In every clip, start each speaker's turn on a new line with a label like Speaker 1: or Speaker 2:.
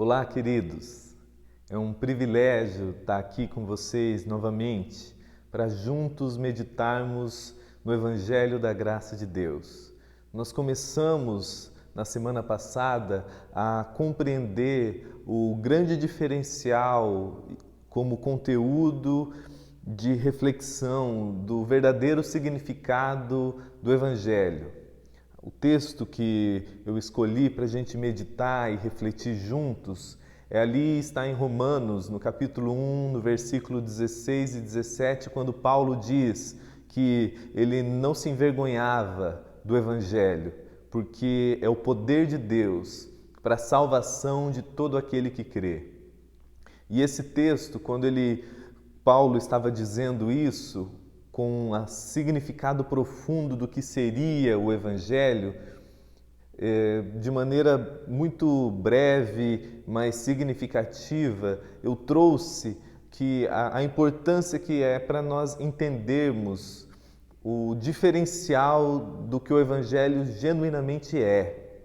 Speaker 1: Olá, queridos. É um privilégio estar aqui com vocês novamente para juntos meditarmos no Evangelho da Graça de Deus. Nós começamos na semana passada a compreender o grande diferencial como conteúdo de reflexão do verdadeiro significado do Evangelho. O texto que eu escolhi para a gente meditar e refletir juntos está em Romanos, no capítulo 1, no versículo 16 e 17, quando Paulo diz que ele não se envergonhava do Evangelho, porque é o poder de Deus para a salvação de todo aquele que crê. E esse texto, Paulo estava dizendo isso, com o significado profundo do que seria o Evangelho, de maneira muito breve, mas significativa, eu trouxe a importância que é para nós entendermos o diferencial do que o Evangelho genuinamente é.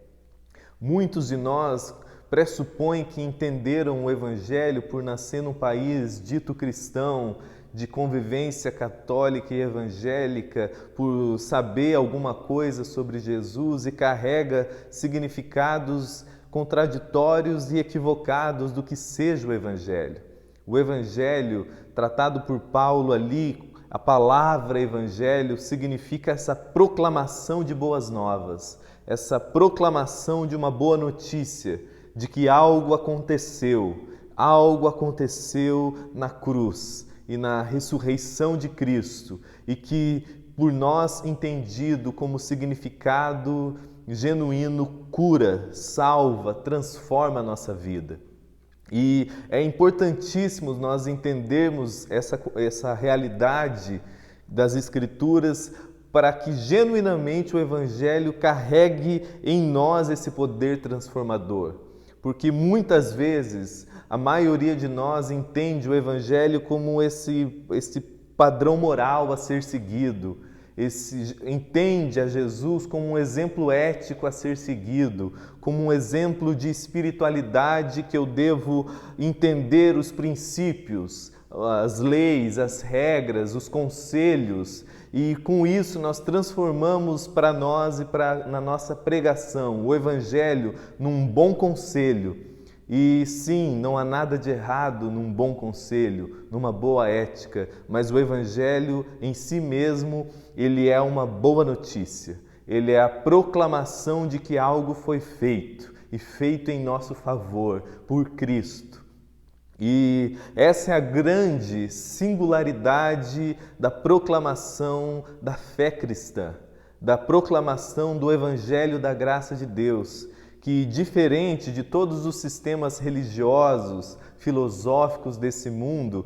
Speaker 1: Muitos de nós pressupõem que entenderam o Evangelho por nascer num país dito cristão, de convivência católica e evangélica, por saber alguma coisa sobre Jesus e carrega significados contraditórios e equivocados do que seja o Evangelho. O Evangelho, tratado por Paulo ali, a palavra Evangelho significa essa proclamação de boas novas, essa proclamação de uma boa notícia, de que algo aconteceu na cruz e na ressurreição de Cristo, e que por nós entendido como significado genuíno cura, salva, transforma a nossa vida. E é importantíssimo nós entendermos essa realidade das Escrituras para que genuinamente o Evangelho carregue em nós esse poder transformador. Porque muitas vezes a maioria de nós entende o Evangelho como esse padrão moral a ser seguido, entende a Jesus como um exemplo ético a ser seguido, como um exemplo de espiritualidade que eu devo entender os princípios, as leis, as regras, os conselhos, e com isso nós transformamos para nós e na nossa pregação o Evangelho num bom conselho. E sim, não há nada de errado num bom conselho, numa boa ética, mas o Evangelho em si mesmo, ele é uma boa notícia. Ele é a proclamação de que algo foi feito, e feito em nosso favor, por Cristo. E essa é a grande singularidade da proclamação da fé cristã, da proclamação do Evangelho da graça de Deus, que, diferente de todos os sistemas religiosos, filosóficos desse mundo,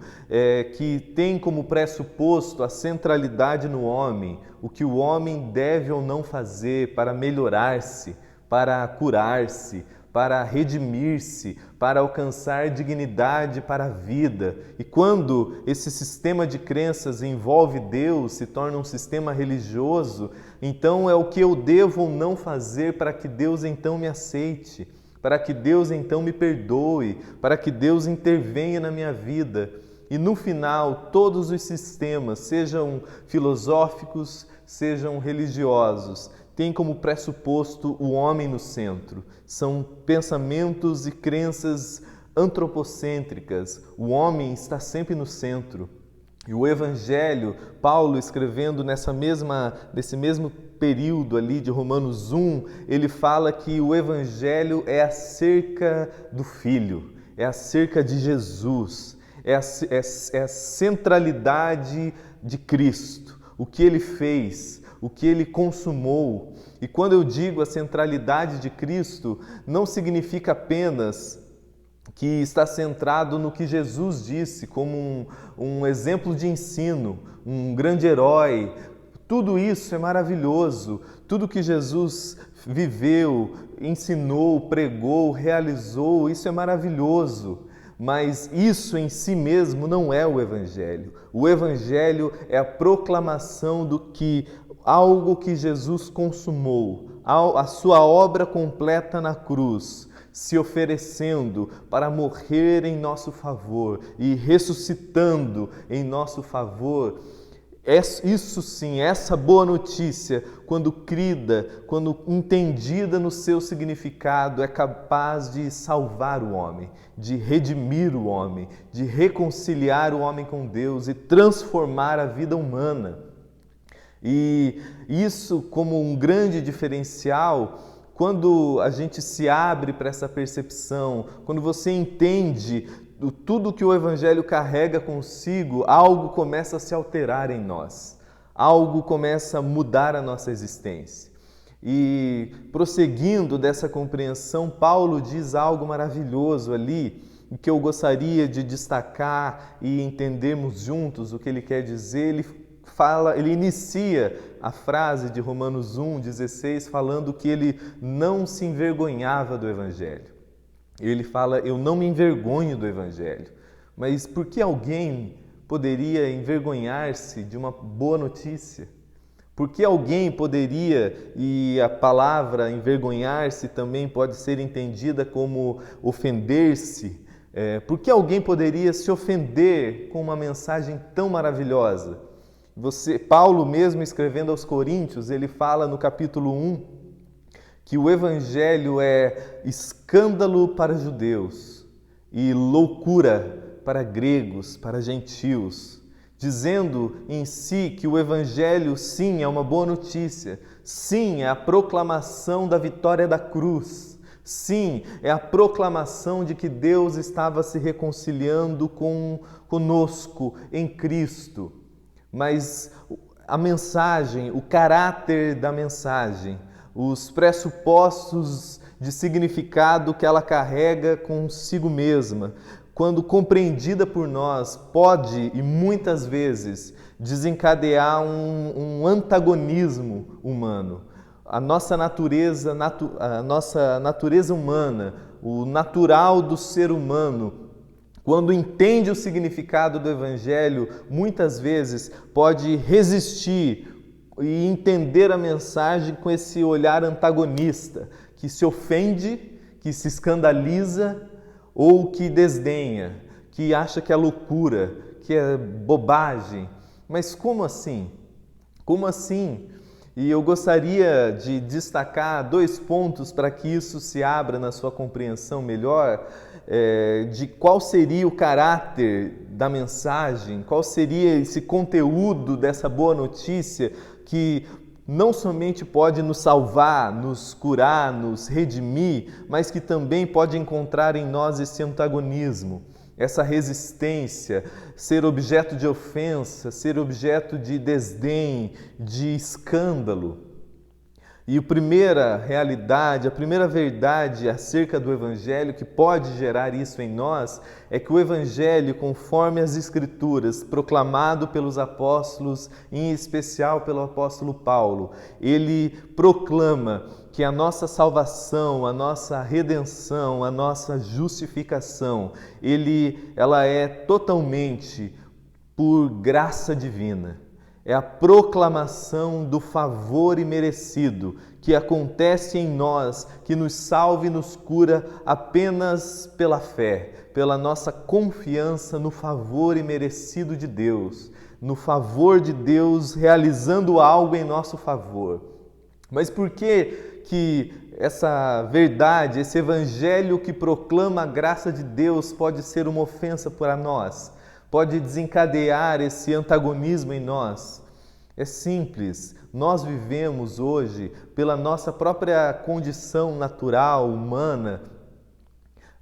Speaker 1: que tem como pressuposto a centralidade no homem, o que o homem deve ou não fazer para melhorar-se, para curar-se, para redimir-se, para alcançar dignidade para a vida. E quando esse sistema de crenças envolve Deus, se torna um sistema religioso, então é o que eu devo ou não fazer para que Deus então me aceite, para que Deus então me perdoe, para que Deus intervenha na minha vida. E no final, todos os sistemas, sejam filosóficos, sejam religiosos, tem como pressuposto o homem no centro. São pensamentos e crenças antropocêntricas. O homem está sempre no centro. E o Evangelho, Paulo escrevendo nesse mesmo período ali de Romanos 1, ele fala que o Evangelho é acerca do Filho, é acerca de Jesus, é a centralidade de Cristo, o que Ele fez, o que Ele consumou. E quando eu digo a centralidade de Cristo, não significa apenas que está centrado no que Jesus disse, como um exemplo de ensino, um grande herói. Tudo isso é maravilhoso. Tudo que Jesus viveu, ensinou, pregou, realizou, isso é maravilhoso. Mas isso em si mesmo não é o Evangelho. O Evangelho é a proclamação do que algo que Jesus consumou, a sua obra completa na cruz, se oferecendo para morrer em nosso favor e ressuscitando em nosso favor. Isso sim, essa boa notícia, quando crida, quando entendida no seu significado, é capaz de salvar o homem, de redimir o homem, de reconciliar o homem com Deus e transformar a vida humana. E isso, como um grande diferencial, quando a gente se abre para essa percepção, quando você entende tudo que o Evangelho carrega consigo, algo começa a se alterar em nós, algo começa a mudar a nossa existência. E prosseguindo dessa compreensão, Paulo diz algo maravilhoso ali, que eu gostaria de destacar e entendermos juntos o que ele quer dizer. Ele inicia a frase de Romanos 1,16 falando que ele não se envergonhava do Evangelho. Ele fala, eu não me envergonho do Evangelho. Mas por que alguém poderia envergonhar-se de uma boa notícia? Por que alguém poderia, e a palavra envergonhar-se também pode ser entendida como ofender-se, por que alguém poderia se ofender com uma mensagem tão maravilhosa? Paulo mesmo escrevendo aos Coríntios, ele fala no capítulo 1, que o Evangelho é escândalo para judeus e loucura para gregos, para gentios, dizendo em si que o Evangelho, sim, é uma boa notícia, sim, é a proclamação da vitória da cruz, sim, é a proclamação de que Deus estava se reconciliando conosco em Cristo. Mas a mensagem, o caráter da mensagem, os pressupostos de significado que ela carrega consigo mesma, quando compreendida por nós, pode e muitas vezes desencadear um antagonismo humano. A nossa natureza humana, o natural do ser humano, quando entende o significado do Evangelho, muitas vezes pode resistir e entender a mensagem com esse olhar antagonista, que se ofende, que se escandaliza ou que desdenha, que acha que é loucura, que é bobagem. Mas como assim? Como assim? E eu gostaria de destacar 2 pontos para que isso se abra na sua compreensão melhor, de qual seria o caráter da mensagem, qual seria esse conteúdo dessa boa notícia que não somente pode nos salvar, nos curar, nos redimir, mas que também pode encontrar em nós esse antagonismo, essa resistência, ser objeto de ofensa, ser objeto de desdém, de escândalo. E a primeira realidade, a primeira verdade acerca do Evangelho que pode gerar isso em nós é que o Evangelho, conforme as Escrituras, proclamado pelos apóstolos, em especial pelo apóstolo Paulo, ele proclama que a nossa salvação, a nossa redenção, a nossa justificação, ela é totalmente por graça divina. É a proclamação do favor imerecido que acontece em nós, que nos salva e nos cura apenas pela fé, pela nossa confiança no favor imerecido de Deus, no favor de Deus realizando algo em nosso favor. Mas por que essa verdade, esse Evangelho que proclama a graça de Deus pode ser uma ofensa para nós? Pode desencadear esse antagonismo em nós? É simples, nós vivemos hoje, pela nossa própria condição natural, humana,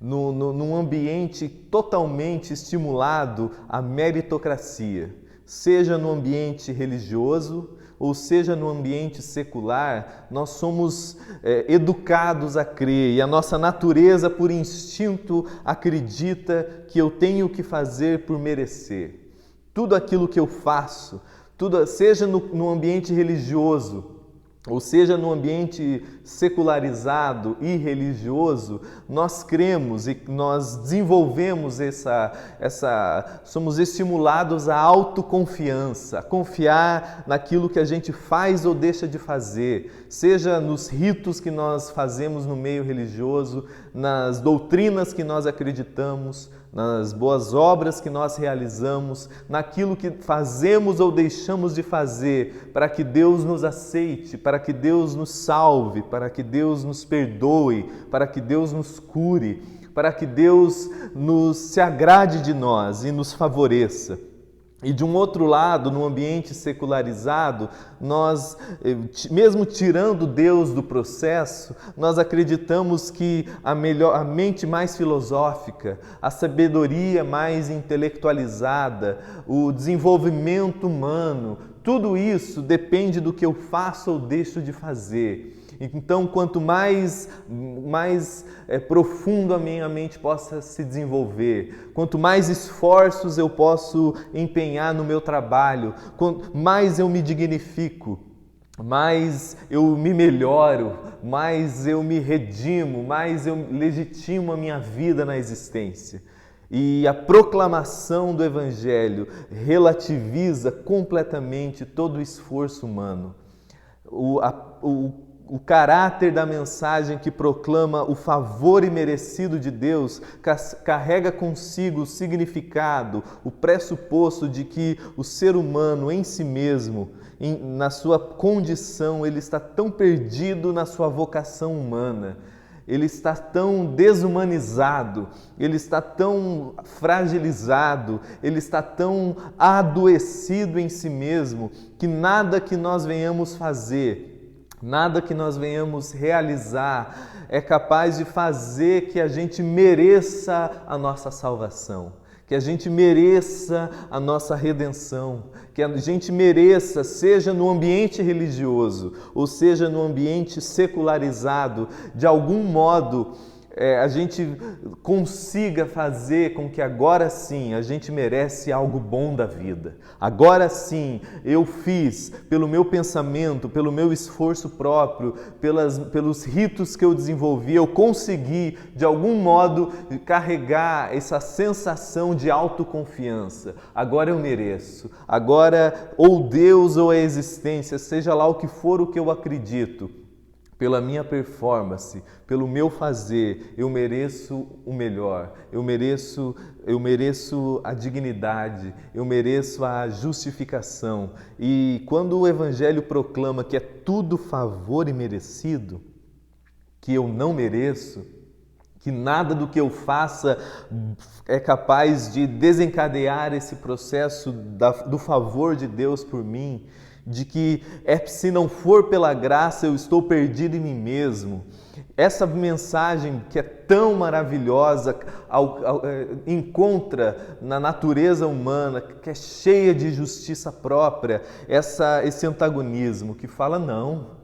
Speaker 1: num ambiente totalmente estimulado à meritocracia, seja no ambiente religioso ou seja no ambiente secular, nós somos educados a crer e a nossa natureza, por instinto, acredita que eu tenho que fazer por merecer. Tudo aquilo que eu faço, seja no ambiente religioso, ou seja no ambiente secularizado e religioso, nós cremos e nós desenvolvemos somos estimulados à autoconfiança, a confiar naquilo que a gente faz ou deixa de fazer, seja nos ritos que nós fazemos no meio religioso, nas doutrinas que nós acreditamos, nas boas obras que nós realizamos, naquilo que fazemos ou deixamos de fazer para que Deus nos aceite, para que Deus nos salve, para que Deus nos perdoe, para que Deus nos cure, para que Deus se agrade de nós e nos favoreça. E de um outro lado, no ambiente secularizado, nós, mesmo tirando Deus do processo, nós acreditamos que a mente mais filosófica, a sabedoria mais intelectualizada, o desenvolvimento humano, tudo isso depende do que eu faço ou deixo de fazer. Então, quanto mais profundo a minha mente possa se desenvolver, quanto mais esforços eu posso empenhar no meu trabalho, quanto mais eu me dignifico, mais eu me melhoro, mais eu me redimo, mais eu legitimo a minha vida na existência. E a proclamação do Evangelho relativiza completamente todo o esforço humano. O caráter da mensagem que proclama o favor imerecido de Deus carrega consigo o significado, o pressuposto de que o ser humano em si mesmo, na sua condição, ele está tão perdido na sua vocação humana, ele está tão desumanizado, ele está tão fragilizado, ele está tão adoecido em si mesmo, que nada que nós venhamos fazer, nada que nós venhamos realizar é capaz de fazer que a gente mereça a nossa salvação, que a gente mereça a nossa redenção, que a gente mereça, seja no ambiente religioso ou seja no ambiente secularizado, de algum modo a gente consiga fazer com que agora sim a gente merece algo bom da vida. Agora sim eu fiz, pelo meu pensamento, pelo meu esforço próprio, pelos ritos que eu desenvolvi, eu consegui de algum modo carregar essa sensação de autoconfiança. Agora eu mereço. Agora ou Deus ou a existência, seja lá o que for o que eu acredito, pela minha performance, pelo meu fazer, eu mereço o melhor, eu mereço a dignidade, eu mereço a justificação. E quando o Evangelho proclama que é tudo favor imerecido, que eu não mereço, que nada do que eu faça é capaz de desencadear esse processo do favor de Deus por mim, de que se não for pela graça eu estou perdido em mim mesmo. Essa mensagem que é tão maravilhosa encontra na natureza humana, que é cheia de justiça própria, esse antagonismo que fala não.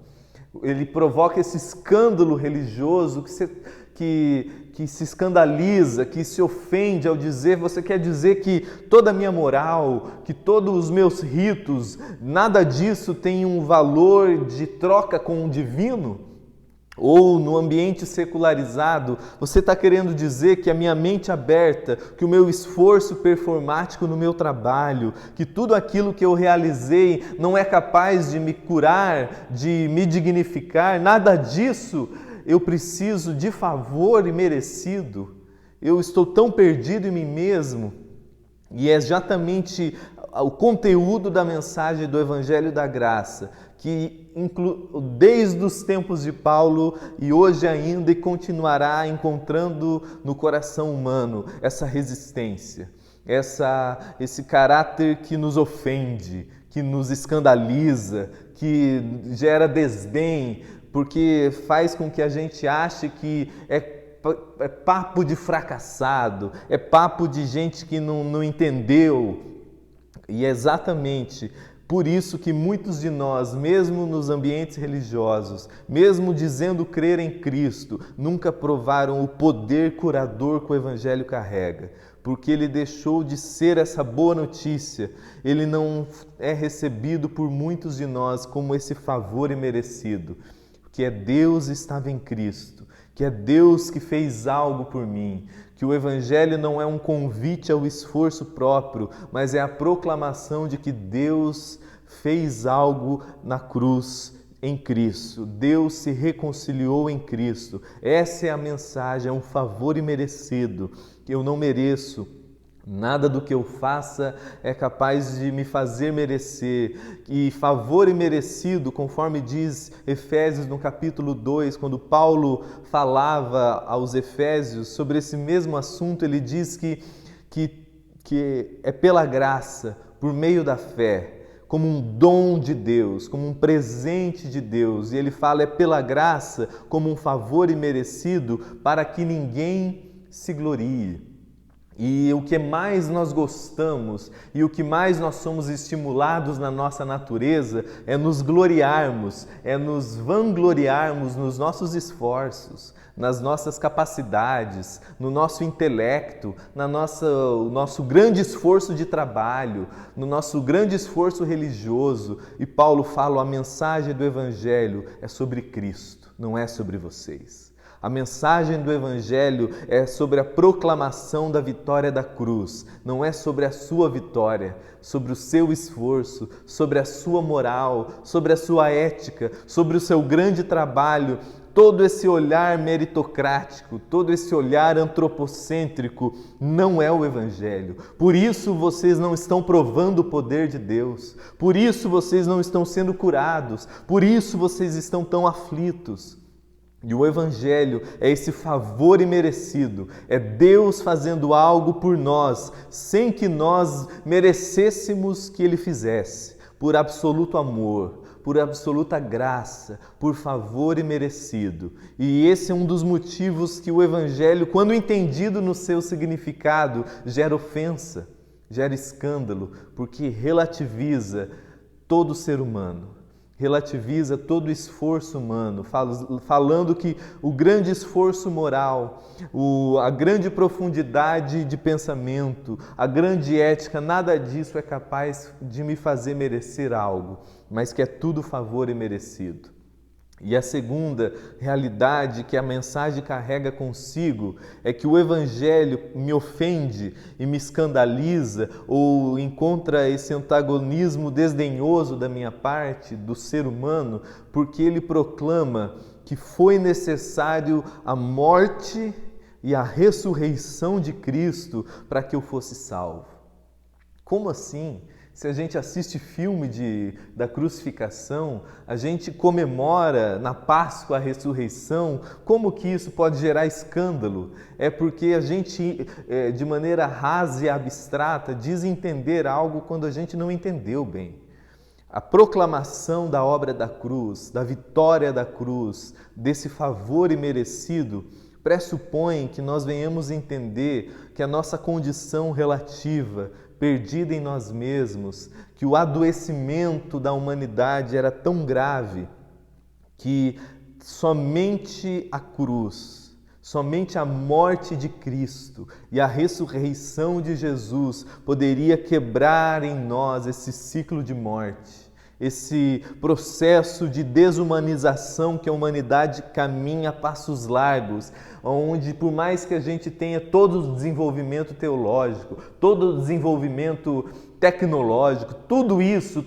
Speaker 1: Ele provoca esse escândalo religioso que se escandaliza, que se ofende ao dizer, você quer dizer que toda a minha moral, que todos os meus ritos, nada disso tem um valor de troca com o divino? Ou no ambiente secularizado, você está querendo dizer que a minha mente aberta, que o meu esforço performático no meu trabalho, que tudo aquilo que eu realizei não é capaz de me curar, de me dignificar, nada disso eu preciso de favor imerecido? Eu estou tão perdido em mim mesmo? E é exatamente o conteúdo da mensagem do Evangelho da Graça, que desde os tempos de Paulo e hoje ainda e continuará encontrando no coração humano essa resistência, esse caráter que nos ofende, que nos escandaliza, que gera desdém, porque faz com que a gente ache que é papo de fracassado, é papo de gente que não entendeu. E é exatamente por isso que muitos de nós, mesmo nos ambientes religiosos, mesmo dizendo crer em Cristo, nunca provaram o poder curador que o Evangelho carrega. Porque ele deixou de ser essa boa notícia, ele não é recebido por muitos de nós como esse favor imerecido. Que Deus estava em Cristo, que é Deus que fez algo por mim, que o Evangelho não é um convite ao esforço próprio, mas é a proclamação de que Deus fez algo na cruz, em Cristo. Deus se reconciliou em Cristo. Essa é a mensagem, é um favor imerecido que eu não mereço. Nada do que eu faça é capaz de me fazer merecer. E favor imerecido, conforme diz Efésios no capítulo 2, quando Paulo falava aos Efésios sobre esse mesmo assunto, ele diz que é pela graça, por meio da fé, como um dom de Deus, como um presente de Deus. E ele fala, é pela graça, como um favor imerecido, para que ninguém se glorie. E o que mais nós gostamos e o que mais nós somos estimulados na nossa natureza é nos gloriarmos, é nos vangloriarmos nos nossos esforços, nas nossas capacidades, no nosso intelecto, no nosso grande esforço de trabalho, no nosso grande esforço religioso. E Paulo fala, a mensagem do Evangelho é sobre Cristo, não é sobre vocês. A mensagem do Evangelho é sobre a proclamação da vitória da cruz. Não é sobre a sua vitória, sobre o seu esforço, sobre a sua moral, sobre a sua ética, sobre o seu grande trabalho. Todo esse olhar meritocrático, todo esse olhar antropocêntrico não é o Evangelho. Por isso vocês não estão provando o poder de Deus. Por isso vocês não estão sendo curados. Por isso vocês estão tão aflitos. E o Evangelho é esse favor imerecido, é Deus fazendo algo por nós, sem que nós merecêssemos que Ele fizesse, por absoluto amor, por absoluta graça, por favor imerecido. E esse é um dos motivos que o Evangelho, quando entendido no seu significado, gera ofensa, gera escândalo, porque relativiza todo ser humano. Relativiza todo o esforço humano, falando que o grande esforço moral, a grande profundidade de pensamento, a grande ética, nada disso é capaz de me fazer merecer algo, mas que é tudo favor imerecido. E a segunda realidade que a mensagem carrega consigo é que o Evangelho me ofende e me escandaliza ou encontra esse antagonismo desdenhoso da minha parte, do ser humano, porque ele proclama que foi necessário a morte e a ressurreição de Cristo para que eu fosse salvo. Como assim? Se a gente assiste filme da crucificação, a gente comemora na Páscoa a ressurreição, como que isso pode gerar escândalo? É porque a gente, de maneira rasa e abstrata, diz entender algo quando a gente não entendeu bem. A proclamação da obra da cruz, da vitória da cruz, desse favor imerecido, pressupõe que nós venhamos entender que a nossa condição relativa, perdida em nós mesmos, que o adoecimento da humanidade era tão grave que somente a cruz, somente a morte de Cristo e a ressurreição de Jesus poderia quebrar em nós esse ciclo de morte, esse processo de desumanização que a humanidade caminha a passos largos, onde por mais que a gente tenha todo o desenvolvimento teológico, todo o desenvolvimento tecnológico, tudo isso,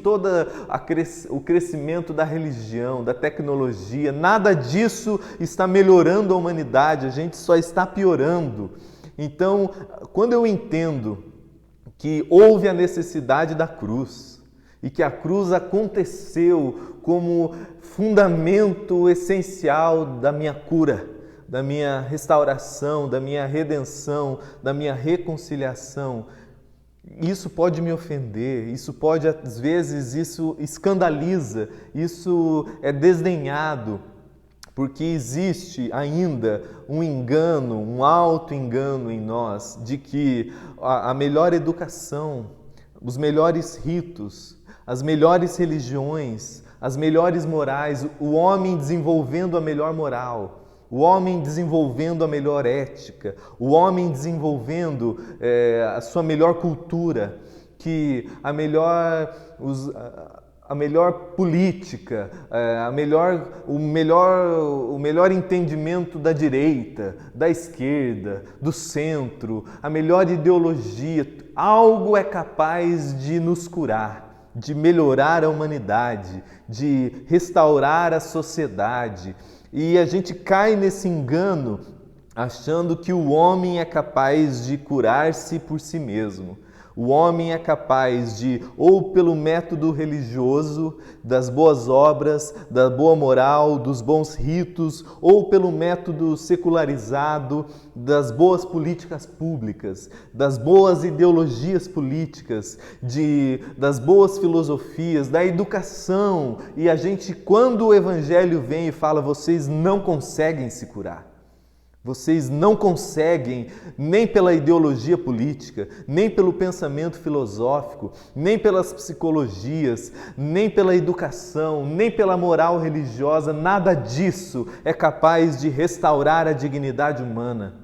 Speaker 1: o crescimento da religião, da tecnologia, nada disso está melhorando a humanidade, a gente só está piorando. Então, quando eu entendo que houve a necessidade da cruz, e que a cruz aconteceu como fundamento essencial da minha cura, da minha restauração, da minha redenção, da minha reconciliação. Isso pode me ofender, isso pode, às vezes, isso escandaliza, isso é desdenhado, porque existe ainda um engano, um auto-engano em nós, de que a melhor educação, os melhores ritos, as melhores religiões, as melhores morais, o homem desenvolvendo a melhor moral, o homem desenvolvendo a melhor ética, o homem desenvolvendo a sua melhor cultura, que a melhor política, o melhor entendimento da direita, da esquerda, do centro, a melhor ideologia, algo é capaz de nos curar. de melhorar a humanidade, de restaurar a sociedade. E a gente cai nesse engano achando que o homem é capaz de curar-se por si mesmo. O homem é capaz de, ou pelo método religioso, das boas obras, da boa moral, dos bons ritos, ou pelo método secularizado, das boas políticas públicas, das boas ideologias políticas, das boas filosofias, da educação. E a gente, quando o Evangelho vem e fala, vocês não conseguem se curar. Vocês não conseguem, nem pela ideologia política, nem pelo pensamento filosófico, nem pelas psicologias, nem pela educação, nem pela moral religiosa, nada disso é capaz de restaurar a dignidade humana.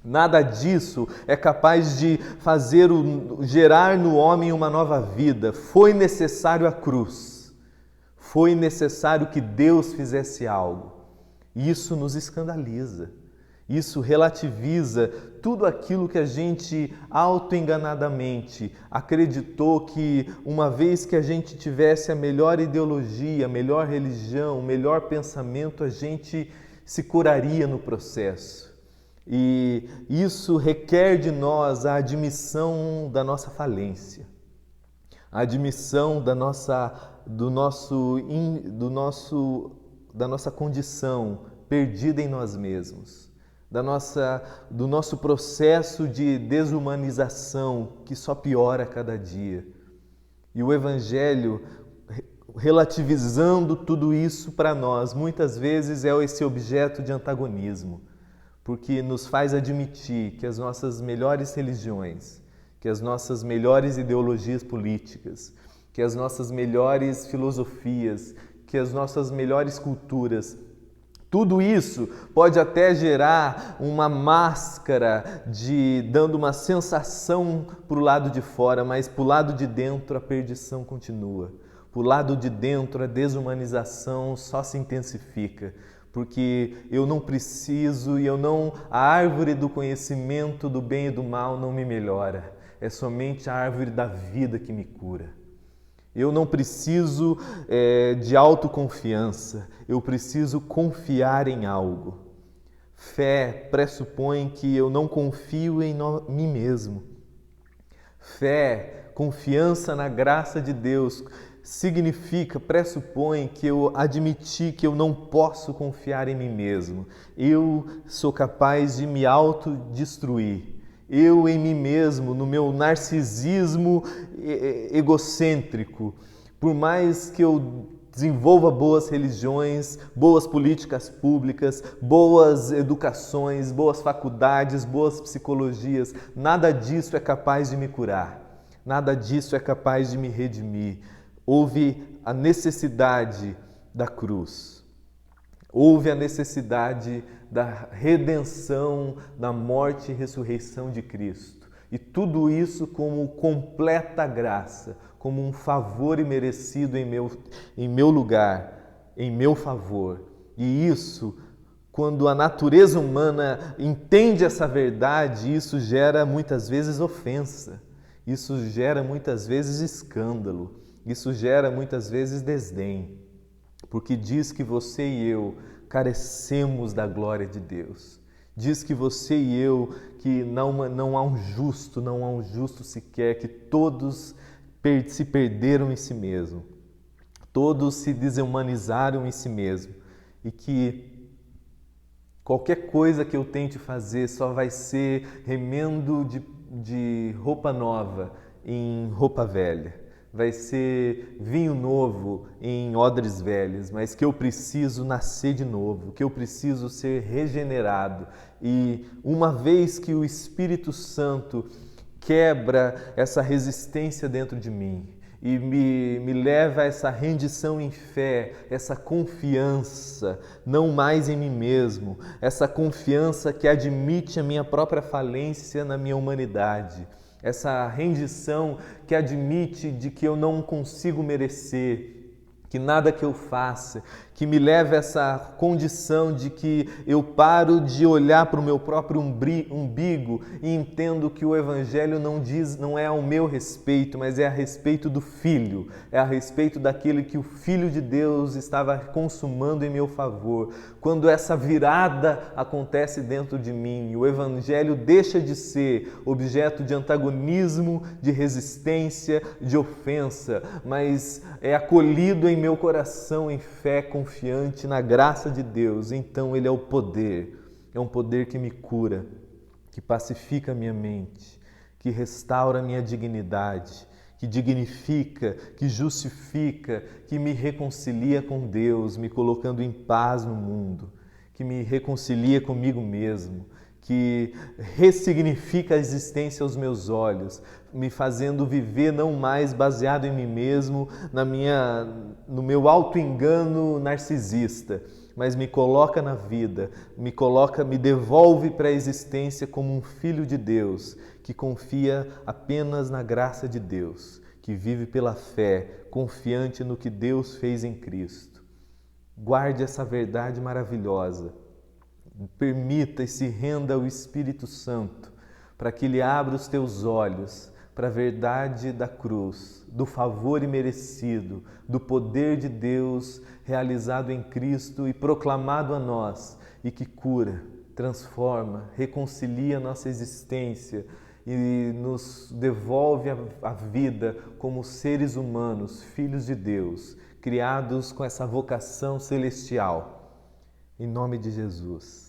Speaker 1: Nada disso é capaz de gerar no homem uma nova vida. Foi necessário a cruz. Foi necessário que Deus fizesse algo. E isso nos escandaliza. Isso relativiza tudo aquilo que a gente autoenganadamente acreditou que uma vez que a gente tivesse a melhor ideologia, a melhor religião, o melhor pensamento, a gente se curaria no processo. E isso requer de nós a admissão da nossa falência, a admissão da nossa condição perdida em nós mesmos. Do nosso processo de desumanização que só piora a cada dia. E o Evangelho, relativizando tudo isso para nós, muitas vezes é esse objeto de antagonismo, porque nos faz admitir que as nossas melhores religiões, que as nossas melhores ideologias políticas, que as nossas melhores filosofias, que as nossas melhores culturas, tudo isso pode até gerar uma máscara dando uma sensação para o lado de fora, mas para o lado de dentro a perdição continua. Para o lado de dentro a desumanização só se intensifica, porque eu não preciso a árvore do conhecimento do bem e do mal não me melhora. É somente a árvore da vida que me cura. Eu não preciso de autoconfiança, eu preciso confiar em algo. Fé pressupõe que eu não confio em mim mesmo. Fé, confiança na graça de Deus, pressupõe que eu admiti que eu não posso confiar em mim mesmo. Eu sou capaz de me autodestruir. Eu em mim mesmo, no meu narcisismo egocêntrico, por mais que eu desenvolva boas religiões, boas políticas públicas, boas educações, boas faculdades, boas psicologias, nada disso é capaz de me curar, nada disso é capaz de me redimir. Houve a necessidade da cruz. Houve a necessidade da redenção, da morte e ressurreição de Cristo. E tudo isso como completa graça, como um favor imerecido em meu lugar, em meu favor. E isso, quando a natureza humana entende essa verdade, isso gera muitas vezes ofensa, isso gera muitas vezes escândalo, isso gera muitas vezes desdém. Porque diz que você e eu carecemos da glória de Deus. Diz que você e eu, que não há um justo sequer, que todos se perderam em si mesmo. Todos se desumanizaram em si mesmo. E que qualquer coisa que eu tente fazer só vai ser remendo de roupa nova em roupa velha. Vai ser vinho novo em odres velhos, mas que eu preciso nascer de novo, que eu preciso ser regenerado. E uma vez que o Espírito Santo quebra essa resistência dentro de mim e me leva a essa rendição em fé, essa confiança, não mais em mim mesmo, essa confiança que admite a minha própria falência na minha humanidade, essa rendição que admite de que eu não consigo merecer, Que nada que eu faça, que me leve a essa condição de que eu paro de olhar para o meu próprio umbigo e entendo que o Evangelho não é ao meu respeito, mas é a respeito do Filho, é a respeito daquele que o Filho de Deus estava consumando em meu favor. Quando essa virada acontece dentro de mim, o Evangelho deixa de ser objeto de antagonismo, de resistência, de ofensa, mas é acolhido em meu coração em fé, confiante na graça de Deus. Então Ele é um poder que me cura, que pacifica a minha mente, que restaura a minha dignidade, que dignifica, que justifica, que me reconcilia com Deus, me colocando em paz no mundo, que me reconcilia comigo mesmo, que ressignifica a existência aos meus olhos, me fazendo viver não mais baseado em mim mesmo, no meu auto-engano narcisista, mas me coloca na vida, me devolve para a existência como um filho de Deus, que confia apenas na graça de Deus, que vive pela fé, confiante no que Deus fez em Cristo. Guarde essa verdade maravilhosa. Permita e se renda ao Espírito Santo para que Ele abra os teus olhos para a verdade da cruz, do favor imerecido, do poder de Deus realizado em Cristo e proclamado a nós, e que cura, transforma, reconcilia a nossa existência e nos devolve a vida como seres humanos, filhos de Deus, criados com essa vocação celestial. Em nome de Jesus.